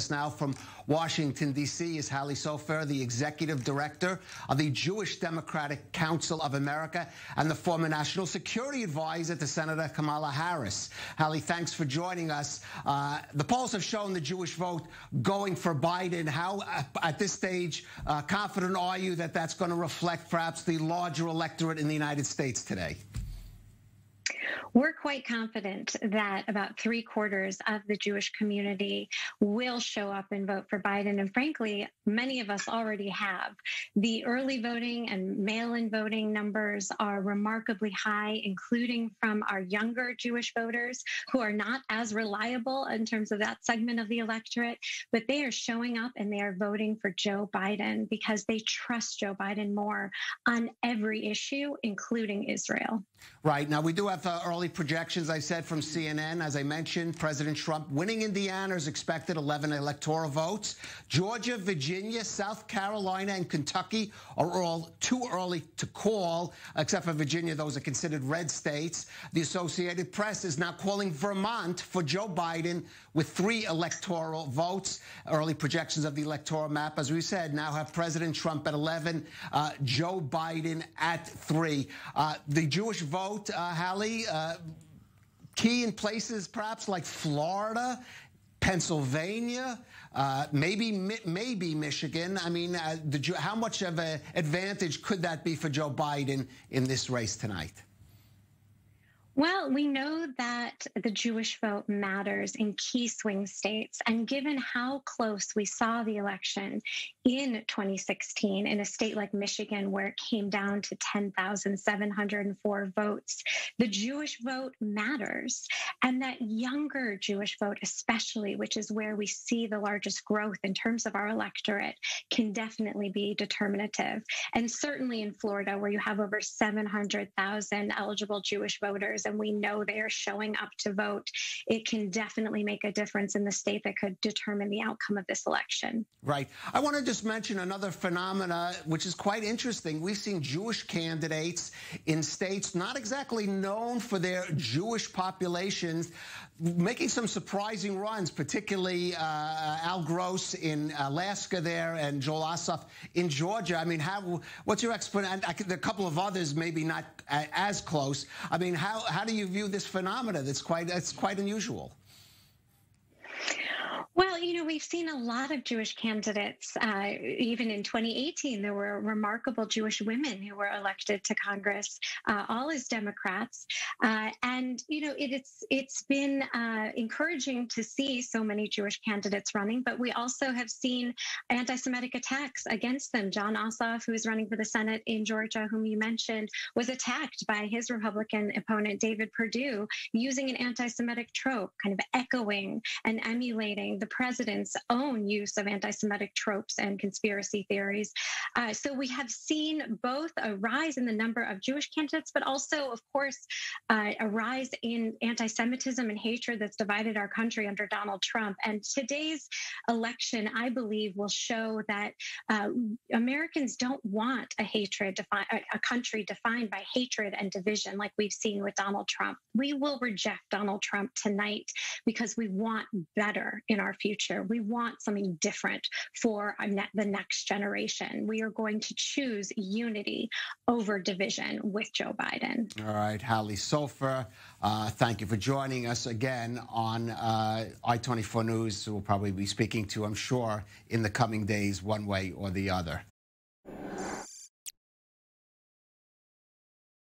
Now from Washington, D.C. is Hallie Sofer, the executive director of the Jewish Democratic Council of America and the former national security advisor to Senator Kamala Harris. Hallie, thanks for joining us. The polls have shown the Jewish vote going for Biden. How, at this stage, confident are you that that's going to reflect perhaps the larger electorate in the United States today? We're quite confident that about 3/4 of the Jewish community will show up and vote for Biden. And frankly, many of us already have. The early voting and mail-in voting numbers are remarkably high, including from our younger Jewish voters who are not as reliable in terms of that segment of the electorate, but they are showing up and they are voting for Joe Biden because they trust Joe Biden more on every issue, including Israel. Right. Now, we do have early projections, I said, from CNN. As I mentioned, President Trump winning Indiana is expected 11 electoral votes. Georgia, Virginia, South Carolina, and Kentucky are all too early to call, except for Virginia. Those are considered red states. The Associated Press is now calling Vermont for Joe Biden with 3 electoral votes. Early projections of the electoral map, as we said, now have President Trump at 11, Joe Biden at 3. The Jewish vote, Hallie, key in places perhaps like Florida, Pennsylvania, maybe Michigan. I mean, how much of an advantage could that be for Joe Biden in this race tonight? Well, we know that the Jewish vote matters in key swing states. And given how close we saw the election in 2016 in a state like Michigan, where it came down to 10,704 votes, the Jewish vote matters. And that younger Jewish vote, especially, which is where we see the largest growth in terms of our electorate, can definitely be determinative. And certainly in Florida, where you have over 700,000 eligible Jewish voters, and we know they are showing up to vote, it can definitely make a difference in the state that could determine the outcome of this election. Right. I want to just mention another phenomena, which is quite interesting. We've seen Jewish candidates in states not exactly known for their Jewish populations making some surprising runs, particularly Al Gross in Alaska there and Joel Ossoff in Georgia. I mean, what's your explanation? There are a couple of others, maybe not as close. I mean, how do you view this phenomena? It's quite unusual. Well, you know, we've seen a lot of Jewish candidates. Even in 2018, there were remarkable Jewish women who were elected to Congress, all as Democrats. And, you know, it's been encouraging to see so many Jewish candidates running, but we also have seen anti-Semitic attacks against them. John Ossoff, who is running for the Senate in Georgia, whom you mentioned, was attacked by his Republican opponent, David Perdue, using an anti-Semitic trope, kind of echoing and emulating the president's own use of anti-Semitic tropes and conspiracy theories. So we have seen both a rise in the number of Jewish candidates, but also, of course, a rise in anti-Semitism and hatred that's divided our country under Donald Trump. And today's election, I believe, will show that Americans don't want a country defined by hatred and division like we've seen with Donald Trump. We will reject Donald Trump tonight because we want better in our future. We want something different for the next generation. We are going to choose unity over division with Joe Biden. All right, Hallie Sofer, thank you for joining us again on I-24 News. We'll probably be speaking to, I'm sure, in the coming days, one way or the other.